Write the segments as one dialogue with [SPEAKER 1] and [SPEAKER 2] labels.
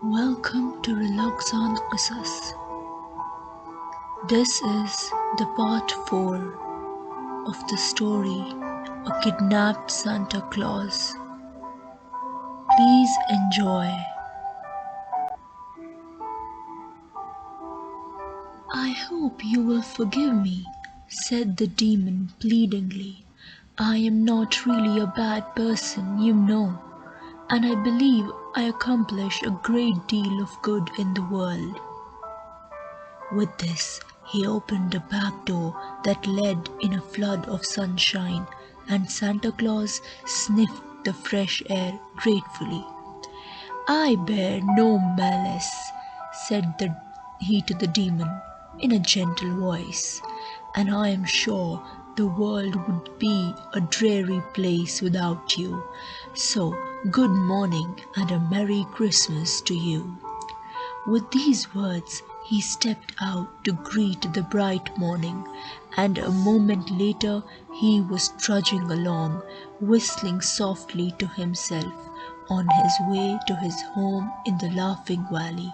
[SPEAKER 1] Welcome to Relaxan Qisas. This is the part 4 of the story A Kidnapped Santa Claus. Please enjoy. I hope you will forgive me, said the demon pleadingly. I am not really a bad person, you know, and I believe I accomplish a great deal of good in the world. With this, he opened a back door that led in a flood of sunshine, and Santa Claus sniffed the fresh air gratefully. I bear no malice, said he to the demon in a gentle voice, and I am sure the world would be a dreary place without you. So, good morning and a Merry Christmas to you. With these words, he stepped out to greet the bright morning, and a moment later he was trudging along, whistling softly to himself on his way to his home in the Laughing Valley.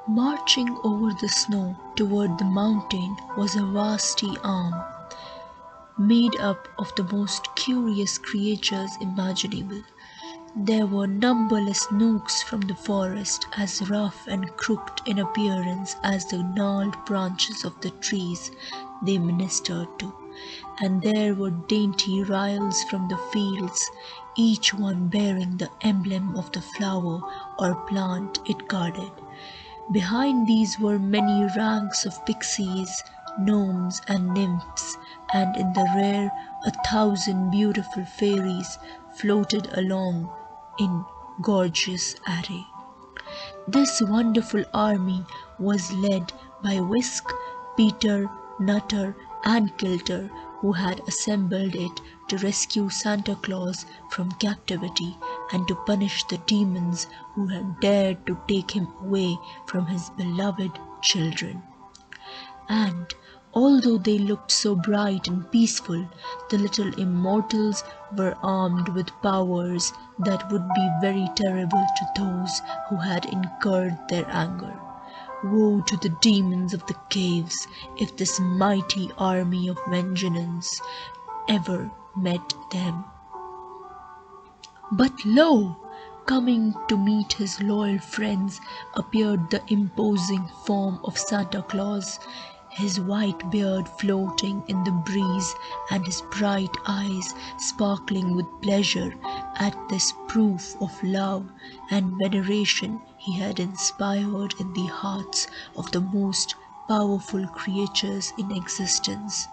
[SPEAKER 1] Marching over the snow toward the mountain was a vasty arm, made up of the most curious creatures imaginable. There were numberless nooks from the forest, as rough and crooked in appearance as the gnarled branches of the trees they ministered to, and there were dainty riles from the fields, each one bearing the emblem of the flower or plant it guarded. Behind these were many ranks of pixies, gnomes, and nymphs, and in the rear 1,000 beautiful fairies floated along in gorgeous array. This wonderful army was led by Whisk, Peter, Nutter, and Kilter, who had assembled it to rescue Santa Claus from captivity and to punish the demons who had dared to take him away from his beloved children. And although they looked so bright and peaceful, the little immortals were armed with powers that would be very terrible to those who had incurred their anger. Woe to the demons of the caves if this mighty army of vengeance ever met them. But lo! Coming to meet his loyal friends appeared the imposing form of Santa Claus, his white beard floating in the breeze and his bright eyes sparkling with pleasure at this proof of love and veneration he had inspired in the hearts of the most powerful creatures in existence.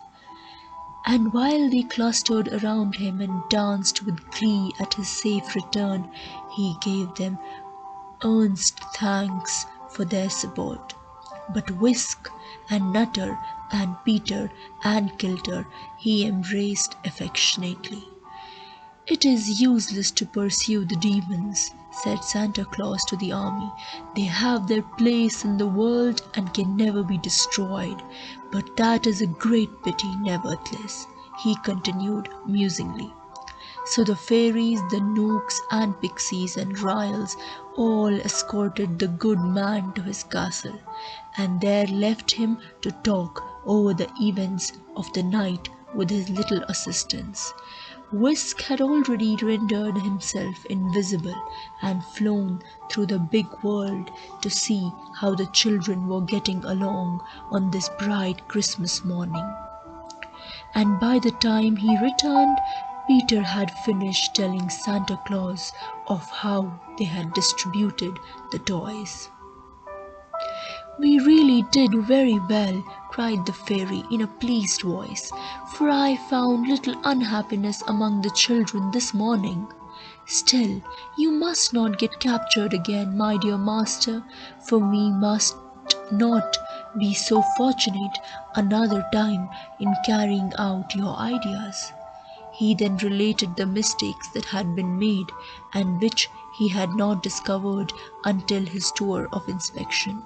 [SPEAKER 1] And while they clustered around him and danced with glee at his safe return, he gave them earnest thanks for their support. But Whisk and Nutter and Peter and Kilter he embraced affectionately. It is useless to pursue the demons, said Santa Claus to the army. They have their place in the world and can never be destroyed. But that is a great pity, nevertheless, he continued musingly. So the fairies, the nooks and pixies and ryls all escorted the good man to his castle, and there left him to talk over the events of the night with his little assistants. Whisk had already rendered himself invisible and flown through the big world to see how the children were getting along on this bright Christmas morning. And by the time he returned, Peter had finished telling Santa Claus of how they had distributed the toys. We really did very well, cried the fairy in a pleased voice, for I found little unhappiness among the children this morning. Still, you must not get captured again, my dear master, for we must not be so fortunate another time in carrying out your ideas. He then related the mistakes that had been made and which he had not discovered until his tour of inspection.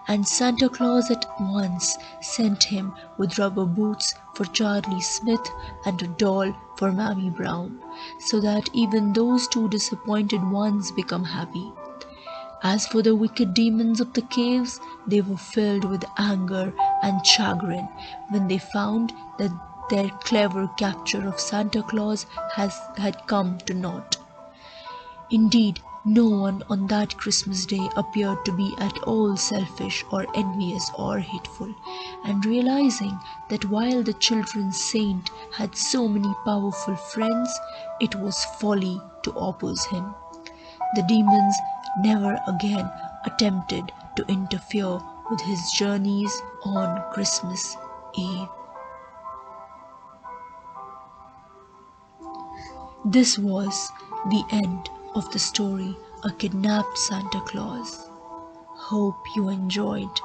[SPEAKER 1] and Santa Claus at once sent him with rubber boots for Charlie Smith and a doll for Mammy Brown, so that even those two disappointed ones become happy. As for the wicked demons of the caves, they were filled with anger and chagrin when they found that their clever capture of Santa Claus had come to naught. Indeed, no one on that Christmas day appeared to be at all selfish or envious or hateful, and realizing that while the children's saint had so many powerful friends, it was folly to oppose him. The demons never again attempted to interfere with his journeys on Christmas Eve. This was the end of the story, A Kidnapped Santa Claus. Hope you enjoyed.